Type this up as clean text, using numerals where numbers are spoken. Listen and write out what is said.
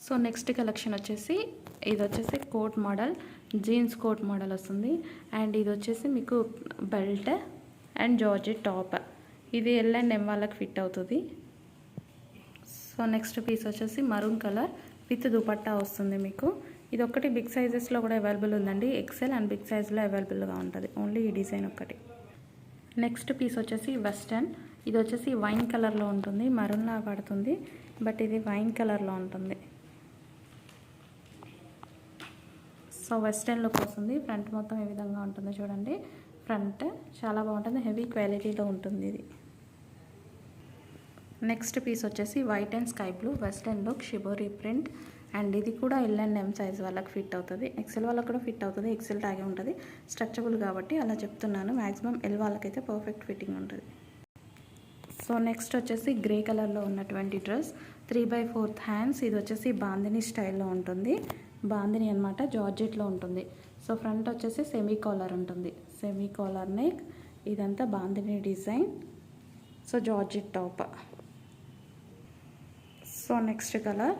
So next collection వచ్చేసి ఇది వచ్చేసి coat model, jeans coat model వస్తుంది. అండ్ ఇది వచ్చేసి మీకు బెల్ట్ అండ్ జార్జెట్ టాప్. ఇది ఎల్ అండ్ ఎం వాళ్ళకి ఫిట్ అవుతుంది. సో నెక్స్ట్ పీస్ వచ్చేసి మరూన్ కలర్ విత్ దుపట్టా వస్తుంది మీకు. ఇది ఒక్కటి బిగ్ సైజెస్లో కూడా అవైలబుల్ ఉందండి. ఎక్సెల్ అండ్ బిగ్ సైజ్లో అవైలబుల్గా ఉంటుంది. ఓన్లీ ఈ డిజైన్ ఒక్కటి. నెక్స్ట్ పీస్ వచ్చేసి వెస్టర్న్. ఇది వచ్చేసి వైన్ కలర్లో ఉంటుంది. మరూన్లా పడుతుంది బట్ ఇది వైన్ కలర్లో ఉంటుంది. సో వెస్టర్న్ లుక్ వస్తుంది. ఫ్రంట్ మొత్తం ఈ విధంగా ఉంటుంది చూడండి. ఫ్రంట్ చాలా బాగుంటుంది, హెవీ క్వాలిటీలో ఉంటుంది ఇది. నెక్స్ట్ పీస్ వచ్చేసి white and sky blue western look shibori print. And ఇది కూడా ఎల్ అండ్ ఎం సైజ్ వాళ్ళకి ఫిట్ అవుతుంది. ఎక్సెల్ వాళ్ళకి కూడా ఫిట్ అవుతుంది. ఎక్సెల్ ట్యాగే ఉంటుంది. స్ట్రక్చరబుల్ కాబట్టి అలా చెప్తున్నాను. మ్యాక్సిమం ఎల్ వాళ్ళకైతే పర్ఫెక్ట్ ఫిట్టింగ్ ఉంటుంది. సో నెక్స్ట్ వచ్చేసి గ్రే కలర్లో ఉన్నటువంటి డ్రెస్ 3/4 హ్యాండ్స్. ఇది వచ్చేసి బాందిని స్టైల్లో ఉంటుంది. బాందిని అనమాట, జార్జెట్లో ఉంటుంది. సో ఫ్రంట్ వచ్చేసి సెమీ కాలర్ ఉంటుంది. Semi collar neck. ఇదంతా bandhani design. So georgette top. So next colour